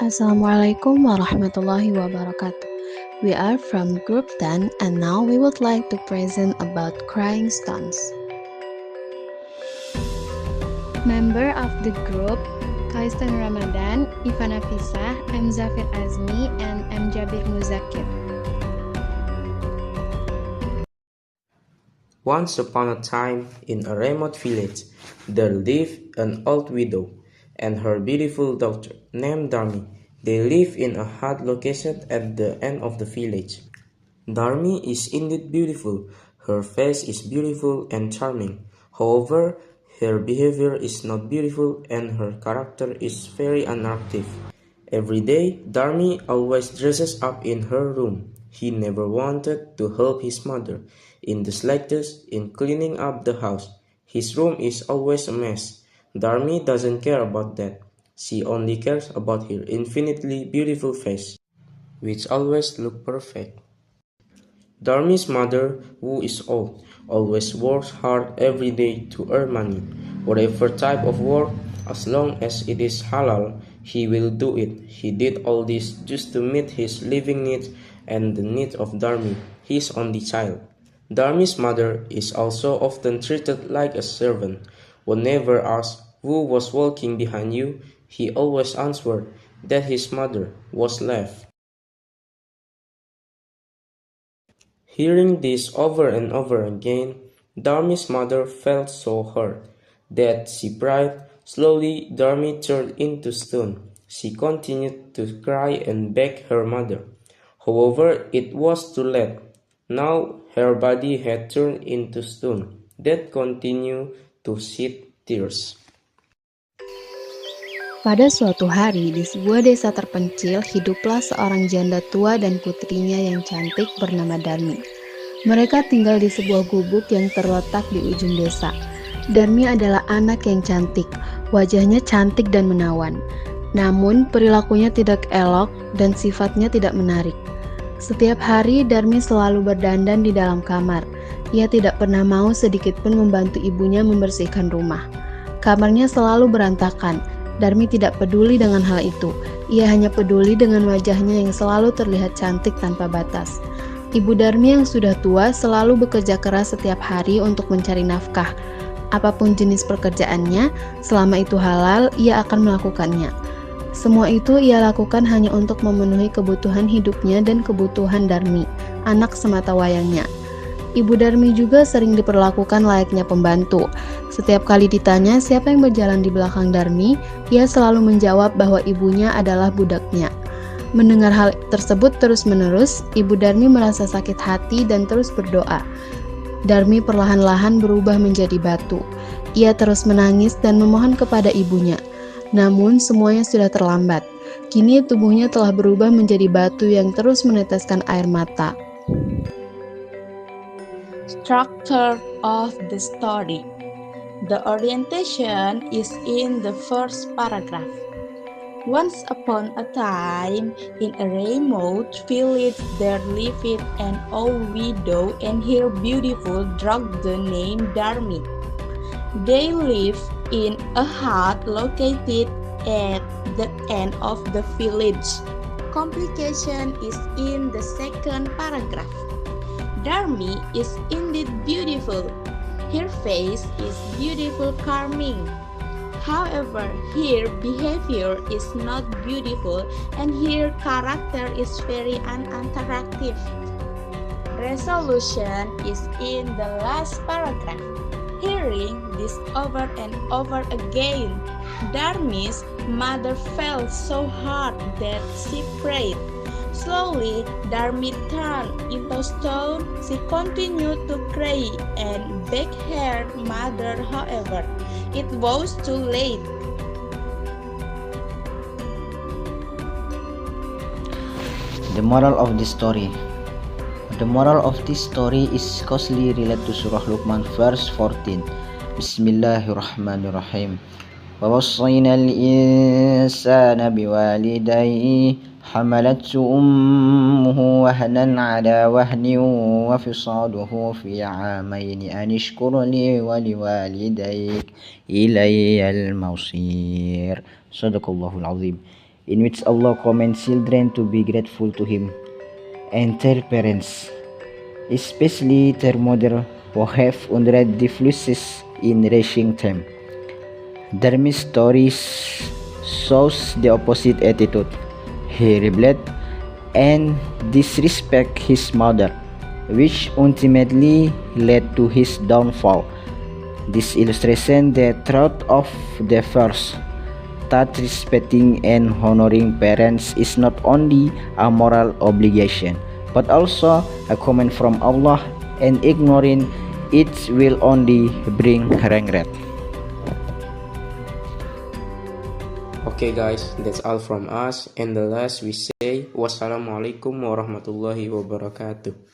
Assalamualaikum warahmatullahi wabarakatuh. We are from Group 10 and now we would like to present about crying stones. Member of the group, Kaistan Ramadan, Ivana Fisah, M. Zafir Azmi, and M. Jabir Muzakir. Once upon a time, in a remote village, there lived an old widow and her beautiful daughter named Darmi. They live in a hut located at the end of the village. Darmi is indeed beautiful. Her face is beautiful and charming. However, her behavior is not beautiful and her character is very unattractive. Every day, Darmi always dresses up in her room. He never wanted to help his mother in the slightest in cleaning up the house. His room is always a mess. Darmi doesn't care about that. She only cares about her infinitely beautiful face, which always looks perfect. Darmi's mother, who is old, always works hard every day to earn money. Whatever type of work, as long as it is halal, he will do it. He did all this just to meet his living needs and the needs of Darmi, his only child. Darmi's mother is also often treated like a servant. Whenever asked who was walking behind you, he always answered that his mother was left. Hearing this over and over again, Darmi's mother felt so hurt that she cried. Slowly, Darmi turned into stone. She continued to cry and beg her mother. However, it was too late. Now her body had turned into stone that continued to shed tears. Pada suatu hari, di sebuah desa terpencil, hiduplah seorang janda tua dan putrinya yang cantik bernama Darmi. Mereka tinggal di sebuah gubuk yang terletak di ujung desa. Darmi adalah anak yang cantik, wajahnya cantik dan menawan. Namun, perilakunya tidak elok dan sifatnya tidak menarik. Setiap hari, Darmi selalu berdandan di dalam kamar. Ia tidak pernah mau sedikit pun membantu ibunya membersihkan rumah. Kamarnya selalu berantakan. Darmi tidak peduli dengan hal itu. Ia hanya peduli dengan wajahnya yang selalu terlihat cantik tanpa batas. Ibu Darmi yang sudah tua selalu bekerja keras setiap hari untuk mencari nafkah. Apapun jenis pekerjaannya, selama itu halal, ia akan melakukannya. Semua itu ia lakukan hanya untuk memenuhi kebutuhan hidupnya dan kebutuhan Darmi, anak semata wayangnya. Ibu Darmi juga sering diperlakukan layaknya pembantu. Setiap kali ditanya siapa yang berjalan di belakang Darmi, ia selalu menjawab bahwa ibunya adalah budaknya. Mendengar hal tersebut terus-menerus, Ibu Darmi merasa sakit hati dan terus berdoa. Darmi perlahan-lahan berubah menjadi batu. Ia terus menangis dan memohon kepada ibunya. Namun semuanya sudah terlambat. Kini tubuhnya telah berubah menjadi batu yang terus meneteskan air mata. Structure of the story. The orientation is in the first paragraph. Once upon a time, in a remote village there lived an old widow and her beautiful daughter named Darmi. They lived in a hut located at the end of the village. Complication is in the second paragraph. Darmi is indeed beautiful. Her face is beautiful, charming. However, her behavior is not beautiful and her character is very unattractive. Resolution is in the last paragraph. Hearing this over and over again, Darmi's mother felt so hard that she prayed. Slowly, Darmi turned into stone. She continued to cry and beg her mother. However, it was too late. The moral of this story. The moral of this story is closely related to Surah Luqman verse 14. Bismillahirrahmanirrahim. ووصينا الإنسان بوالديه حملته أمه وهنا على وهن وفصاله في عامين أن اشكر لي ولوالديك إلي المصير. صدق الله العظيم. in which Allah commands children to be grateful to Him and their parents, especially their mother, who have undergone difficulties in raising them. Darmi's story shows the opposite attitude. He rebelled and disrespected his mother, which ultimately led to his downfall. This illustrates the truth of the verse that respecting and honoring parents is not only a moral obligation, but also a command from Allah, and ignoring it will only bring regret. Okay guys, that's all from us, and the last we say wassalamualaikum warahmatullahi wabarakatuh.